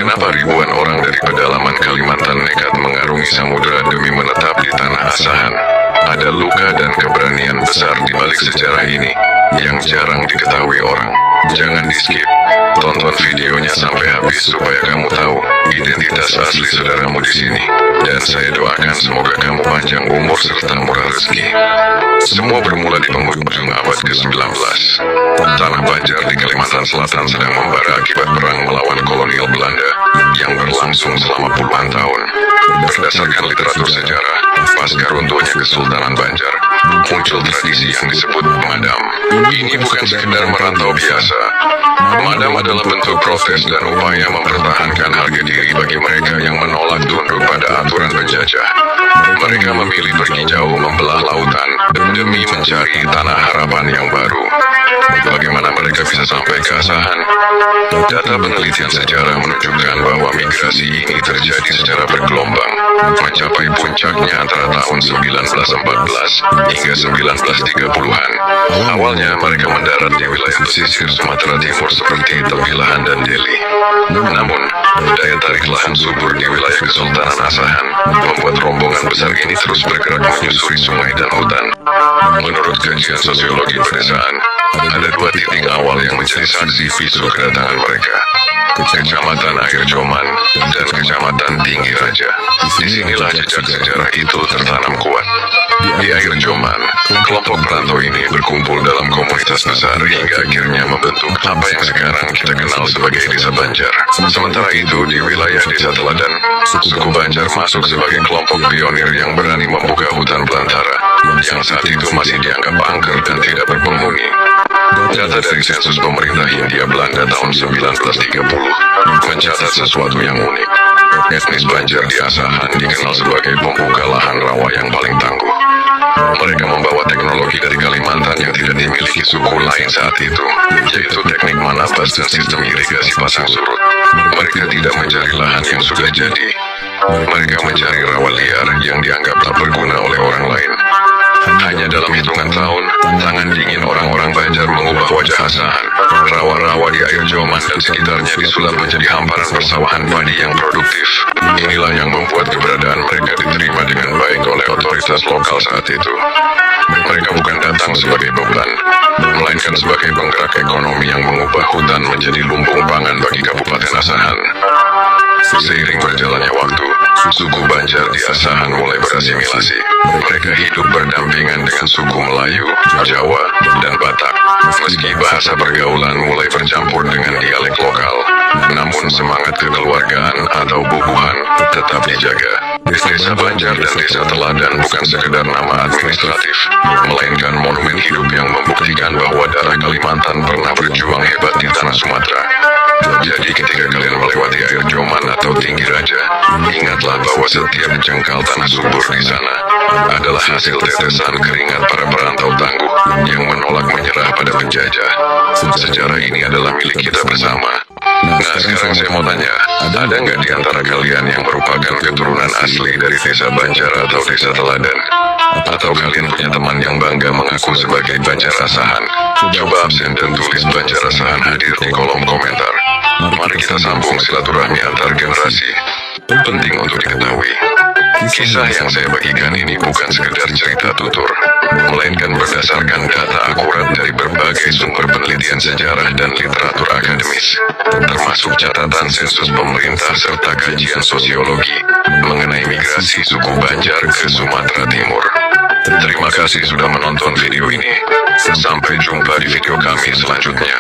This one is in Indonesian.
Kenapa ribuan orang dari pedalaman Kalimantan nekat mengarungi samudera demi menetap di tanah asahan? Ada luka dan keberanian besar di balik sejarah ini yang jarang diketahui orang. Jangan di-skip, tonton videonya sampai habis supaya kamu tahu identitas asli saudaramu di sini. Dan saya doakan semoga kamu panjang umur serta murah rezeki. Semua bermula di penghujung abad ke-19. Tanah Banjar di Kalimantan Selatan sedang membara akibat perang melawan kolonial Belanda yang berlangsung selama puluhan tahun. Berdasarkan literatur sejarah, pasca runtuhnya Kesultanan Banjar, muncul tradisi yang disebut Madam. Ini bukan sekedar merantau biasa. Madam adalah bentuk protes dan upaya mempertahankan harga diri bagi mereka yang menolak tunduk pada aturan penjajah. Mereka memilih pergi jauh membelah lautan demi mencari tanah harapan yang baru. Bagaimana mereka bisa sampai ke asahan? Data penelitian sejarah menunjukkan bahwa migrasi ini terjadi secara bergelombang, mencapai puncaknya antara tahun 1914 hingga 1930-an. Awalnya mereka mendarat di wilayah pesisir Sumatera Timur seperti Tebilahan dan Deli. Namun, daya tarik lahan subur di wilayah Kesultanan Asahan membuat rombongan besar ini terus bergerak menyusuri sungai dan hutan. Menurut kajian sosiologi pedesaan, ada dua titik awal yang menjadi saksi bisu kedatangan mereka. Kecamatan Air Joman dan Kecamatan Tinggi Raja. Disinilah jejak sejarah itu tertanam kuat. Di Air Joman, kelompok perantau ini berkumpul dalam komunitas besar hingga akhirnya membentuk apa yang sekarang kita kenal sebagai Desa Banjar. Sementara itu di wilayah Desa Teladan, suku Banjar masuk sebagai kelompok pionir yang berani membuka hutan belantara, yang saat itu masih dianggap angker dan tidak berpenghuni. Data dari sensus pemerintah Hindia Belanda tahun 1930 mencatat sesuatu yang unik. Etnis Banjar di Asahan dikenal sebagai pembuka lahan rawa yang paling tangguh. Mereka membawa teknologi dari Kalimantan yang tidak dimiliki suku lain saat itu, yaitu teknik manabas dan sistem irigasi pasang surut. Mereka tidak mencari lahan yang sudah jadi. Mereka mencari rawa liar yang dianggap tak berguna oleh orang lain. Hanya dalam hitungan tahun, tangan dingin orang-orang Banjar mengubah wajah Asahan. Rawa-rawa di Air Joman dan sekitarnya disulap menjadi hamparan persawahan padi yang produktif. Inilah yang membuat keberadaan mereka diterima dengan baik oleh otoritas lokal saat itu. Mereka bukan datang sebagai beban, melainkan sebagai penggerak ekonomi yang mengubah hutan menjadi lumbung pangan bagi Kabupaten Asahan. Seiring berjalannya waktu, suku Banjar di Asahan mulai berasimilasi. Mereka hidup berdampingan dengan suku Melayu, Jawa, dan Batak. Meski bahasa pergaulan mulai bercampur dengan dialek lokal, namun semangat kekeluargaan atau bubuhan tetap dijaga. Desa Banjar dan Desa Teladan bukan sekedar nama administratif, melainkan monumen hidup yang membuktikan bahwa darah Kalimantan pernah berjuang hebat di tanah Sumatera. Jadi ketika kalian melewati Air Joman atau Tinggi Raja, ingatlah bahwa setiap jengkal tanah subur di sana adalah hasil tetesan keringat para perantau tangguh yang menolak menyerah pada penjajah. Sejarah ini adalah milik kita bersama. Nah, sekarang saya mau tanya, ada nggak di antara kalian yang merupakan keturunan asli dari Desa Banjar atau Desa Teladan? Atau kalian punya teman yang bangga mengaku sebagai Banjar Asahan? Coba absen dan tulis Banjar Asahan hadir di kolom komentar. Mari kita sambung silaturahmi antar generasi. Penting untuk diketahui, kisah yang saya bagikan ini bukan sekedar cerita tutur, melainkan berdasarkan data akurat dari berbagai sumber penelitian sejarah dan literatur akademis, termasuk catatan sensus pemerintah serta kajian sosiologi mengenai migrasi suku Banjar ke Sumatera Timur. Terima kasih sudah menonton video ini. Sampai jumpa di video kami selanjutnya.